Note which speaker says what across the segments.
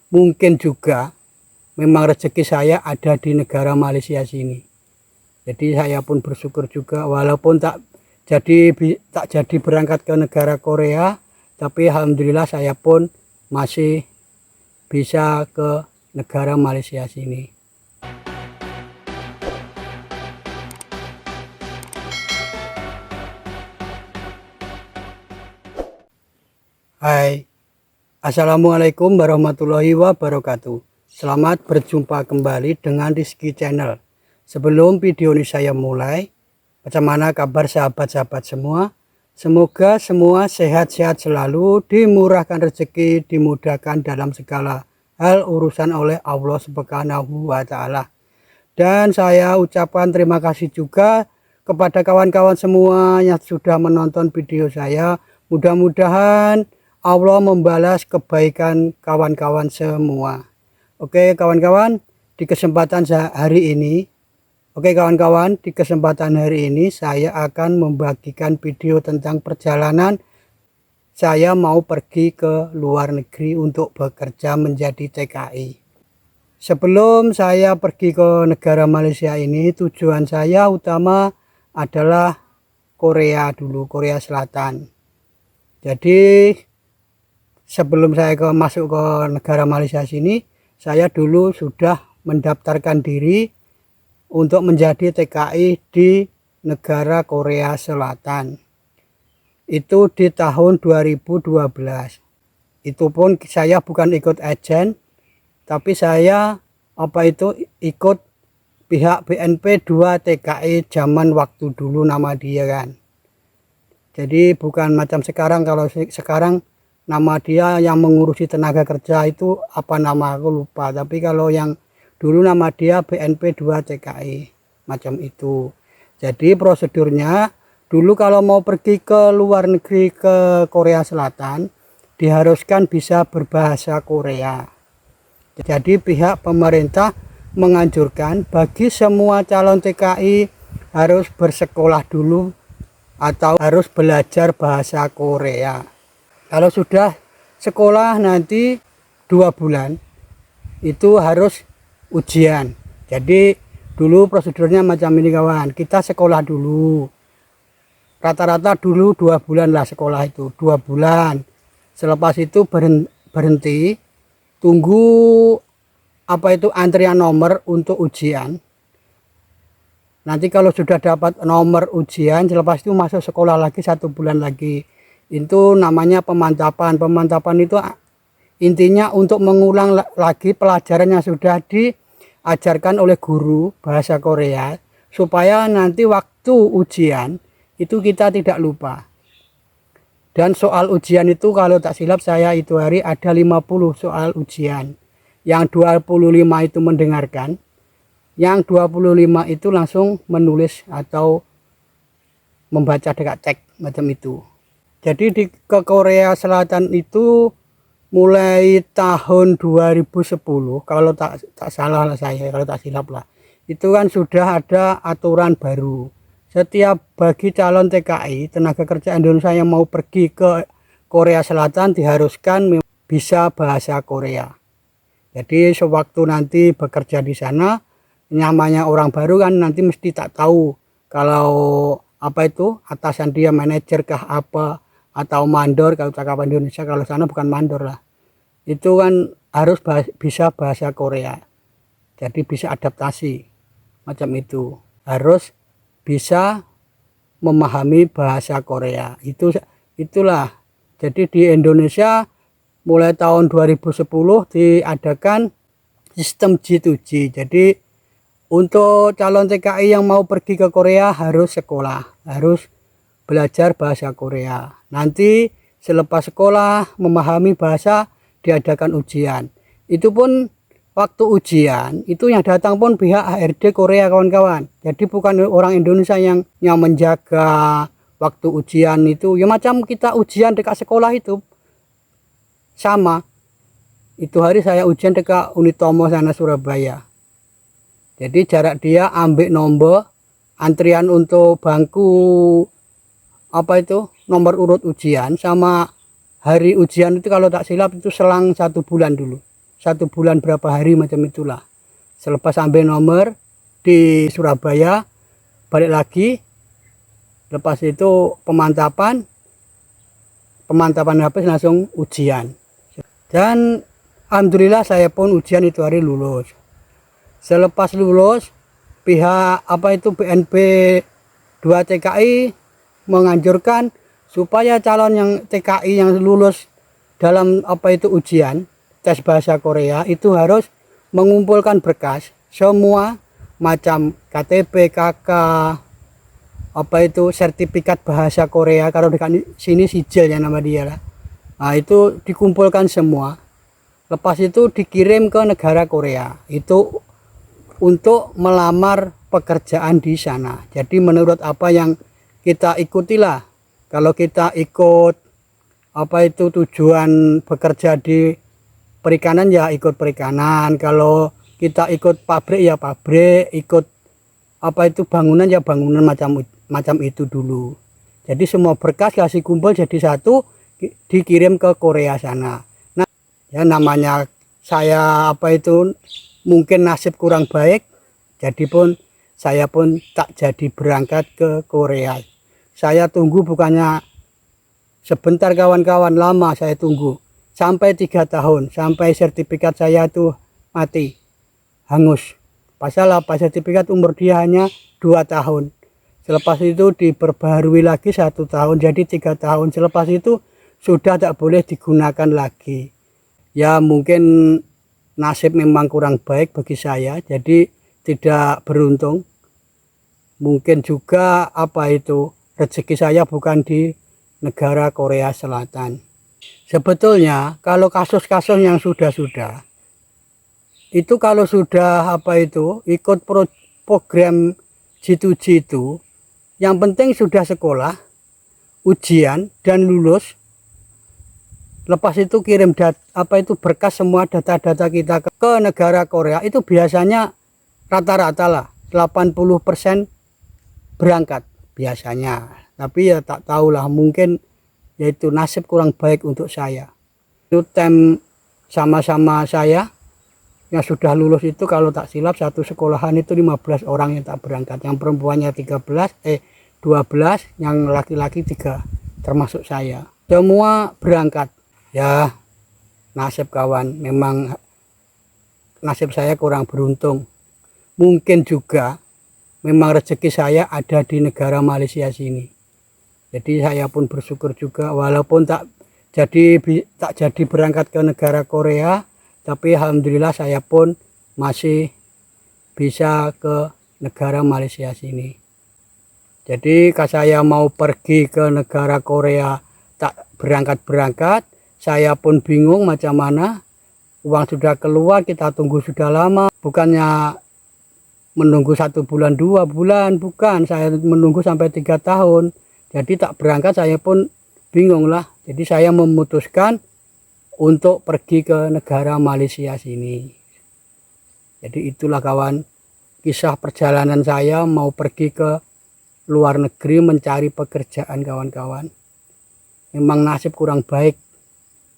Speaker 1: mungkin juga memang rezeki saya ada di negara Malaysia sini. Jadi saya pun bersyukur juga, walaupun tak jadi berangkat ke negara Korea, tapi alhamdulillah saya pun masih bisa ke negara Malaysia sini. Hai, assalamualaikum warahmatullahi wabarakatuh. Selamat berjumpa kembali dengan Rizky Channel. Sebelum video ini saya mulai, macam mana kabar sahabat-sahabat semua? Semoga semua sehat-sehat selalu, dimurahkan rezeki, dimudahkan dalam segala hal urusan oleh Allah Subhanahu wa Ta'ala. Dan saya ucapkan terima kasih juga kepada kawan-kawan semua yang sudah menonton video saya. Mudah-mudahan Allah membalas kebaikan kawan-kawan semua. Oke kawan-kawan, di kesempatan hari ini saya akan membagikan video tentang perjalanan saya mau pergi ke luar negeri untuk bekerja menjadi TKI. Sebelum saya pergi ke negara Malaysia ini, tujuan saya utama adalah Korea dulu, Korea Selatan. Jadi sebelum saya masuk ke negara Malaysia sini, saya dulu sudah mendaftarkan diri untuk menjadi TKI di negara Korea Selatan. Itu di tahun 2012. Itu pun saya bukan ikut agen, tapi saya ikut pihak BNP 2 TKI zaman waktu dulu nama dia kan. Jadi bukan macam sekarang. Kalau sekarang nama dia yang mengurusi tenaga kerja itu apa nama aku lupa, tapi kalau yang dulu nama dia BNP 2 TKI macam itu. Jadi prosedurnya dulu kalau mau pergi ke luar negeri ke Korea Selatan diharuskan bisa berbahasa Korea. Jadi pihak pemerintah menganjurkan bagi semua calon TKI harus bersekolah dulu atau harus belajar bahasa Korea. Kalau sudah sekolah nanti 2 bulan itu harus ujian. Jadi dulu prosedurnya macam ini kawan, kita sekolah dulu. Rata-rata dulu 2 bulan lah sekolah itu, 2 bulan. Selepas itu berhenti, tunggu antrian nomor untuk ujian. Nanti kalau sudah dapat nomor ujian, selepas itu masuk sekolah lagi 1 bulan lagi. Itu namanya pemantapan. Pemantapan itu intinya untuk mengulang lagi pelajaran yang sudah diajarkan oleh guru bahasa Korea, supaya nanti waktu ujian itu kita tidak lupa. Dan soal ujian itu kalau tak silap saya itu hari ada 50 soal ujian. Yang 25 itu mendengarkan, yang 25 itu langsung menulis atau membaca dekat teks macam itu. Jadi ke Korea Selatan itu mulai tahun 2010 kalau tak salah lah saya, kalau tak silap lah. Itu kan sudah ada aturan baru. Setiap bagi calon TKI tenaga kerja Indonesia yang mau pergi ke Korea Selatan diharuskan bisa bahasa Korea. Jadi sewaktu nanti bekerja di sana, namanya orang baru kan nanti mesti tak tahu kalau atasan dia manajer kah apa atau mandor, kalau cakapan Indonesia, kalau sana bukan mandor lah. Itu kan harus bisa bahasa Korea. Jadi bisa adaptasi macam itu. Harus bisa memahami bahasa Korea. Itulah. Jadi di Indonesia mulai tahun 2010 diadakan sistem G2G. Jadi untuk calon TKI yang mau pergi ke Korea harus sekolah, harus belajar bahasa Korea. Nanti selepas sekolah memahami bahasa diadakan ujian. Itu pun waktu ujian itu yang datang pun pihak HRD Korea kawan-kawan. Jadi bukan orang Indonesia yang menjaga waktu ujian itu. Ya macam kita ujian dekat sekolah itu sama. Itu hari saya ujian dekat Unitomo sana Surabaya. Jadi jarak dia ambil nomor antrian untuk bangku nomor urut ujian sama hari ujian itu kalau tak silap itu selang 1 bulan dulu. 1 bulan berapa hari macam itulah. Selepas ambil nomor di Surabaya, balik lagi. Lepas itu pemantapan habis langsung ujian. Dan alhamdulillah saya pun ujian itu hari lulus. Selepas lulus, pihak BNP 2 TKI menganjurkan supaya calon yang TKI yang lulus dalam ujian tes bahasa Korea itu harus mengumpulkan berkas semua macam KTP, KK, sertifikat bahasa Korea, kalau di sini sijil ya nama dia lah. Nah, itu dikumpulkan semua. Lepas itu dikirim ke negara Korea. Itu untuk melamar pekerjaan di sana. Jadi menurut apa yang kita ikutilah. Kalau kita ikut tujuan bekerja di perikanan ya ikut perikanan. Kalau kita ikut pabrik ya pabrik, ikut bangunan ya bangunan, macam itu dulu. Jadi semua berkas kasih kumpul jadi satu, dikirim ke Korea sana. Nah, ya namanya saya mungkin nasib kurang baik, jadi pun saya pun tak jadi berangkat ke Korea. Saya tunggu bukannya sebentar kawan-kawan, lama saya tunggu sampai 3 tahun, sampai sertifikat saya tuh mati, hangus. Pasal apa, sertifikat umur dia hanya 2 tahun. Selepas itu diperbaharui lagi 1 tahun, jadi 3 tahun. Selepas itu sudah tak boleh digunakan lagi. Ya mungkin nasib memang kurang baik bagi saya, jadi tidak beruntung. Mungkin juga rezeki saya bukan di negara Korea Selatan. Sebetulnya kalau kasus-kasus yang sudah itu, kalau sudah ikut program G2G itu, yang penting sudah sekolah, ujian dan lulus. Lepas itu kirim berkas semua data-data kita ke negara Korea, itu biasanya rata-rata lah 80% berangkat biasanya. Tapi ya tak tahulah, mungkin yaitu nasib kurang baik untuk saya. Itu tim sama-sama saya yang sudah lulus itu, kalau tak silap satu sekolahan itu 15 orang yang tak berangkat. Yang perempuannya 12, yang laki-laki 3, termasuk saya. Semua berangkat. Ya nasib kawan, memang nasib saya kurang beruntung. Mungkin juga memang rezeki saya ada di negara Malaysia sini. Jadi saya pun bersyukur juga, walaupun tak jadi berangkat ke negara Korea, tapi alhamdulillah saya pun masih bisa ke negara Malaysia sini. Jadi kalau saya mau pergi ke negara Korea tak berangkat-berangkat, saya pun bingung macam mana. Uang sudah keluar, kita tunggu sudah lama. Bukannya menunggu 1 bulan, 2 bulan, bukan. Saya menunggu sampai 3 tahun. Jadi tak berangkat, saya pun bingung lah. Jadi saya memutuskan untuk pergi ke negara Malaysia sini. Jadi itulah kawan, kisah perjalanan saya mau pergi ke luar negeri mencari pekerjaan kawan-kawan. Memang nasib kurang baik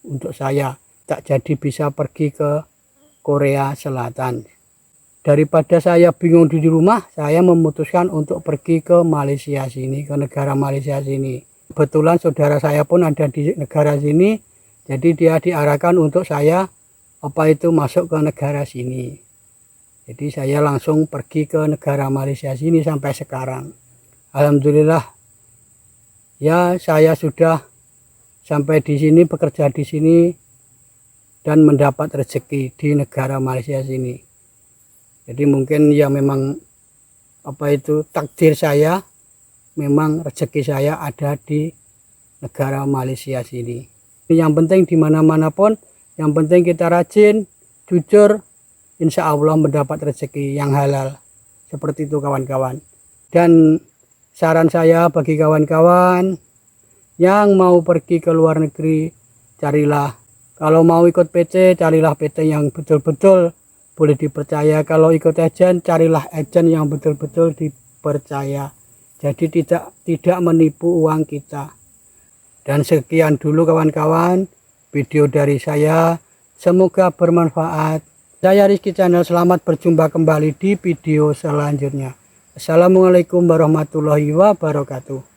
Speaker 1: untuk saya, tak jadi bisa pergi ke Korea Selatan. Daripada saya bingung di rumah, saya memutuskan untuk pergi ke Malaysia sini, ke negara Malaysia sini. Kebetulan saudara saya pun ada di negara sini, jadi dia diarahkan untuk saya masuk ke negara sini. Jadi saya langsung pergi ke negara Malaysia sini sampai sekarang. Alhamdulillah, ya saya sudah sampai di sini, bekerja di sini dan mendapat rezeki di negara Malaysia sini. Jadi mungkin ya memang takdir saya, memang rezeki saya ada di negara Malaysia sini. Yang penting di mana-mana pun, yang penting kita rajin, jujur, insya Allah mendapat rezeki yang halal. Seperti itu kawan-kawan. Dan saran saya bagi kawan-kawan yang mau pergi ke luar negeri, carilah, kalau mau ikut PC, carilah PT yang betul-betul boleh dipercaya. Kalau ikut agen, carilah agen yang betul-betul dipercaya. Jadi tidak menipu uang kita. Dan sekian dulu kawan-kawan video dari saya Semoga bermanfaat. Saya Rizky Channel, selamat berjumpa kembali di video selanjutnya. Assalamualaikum warahmatullahi wabarakatuh.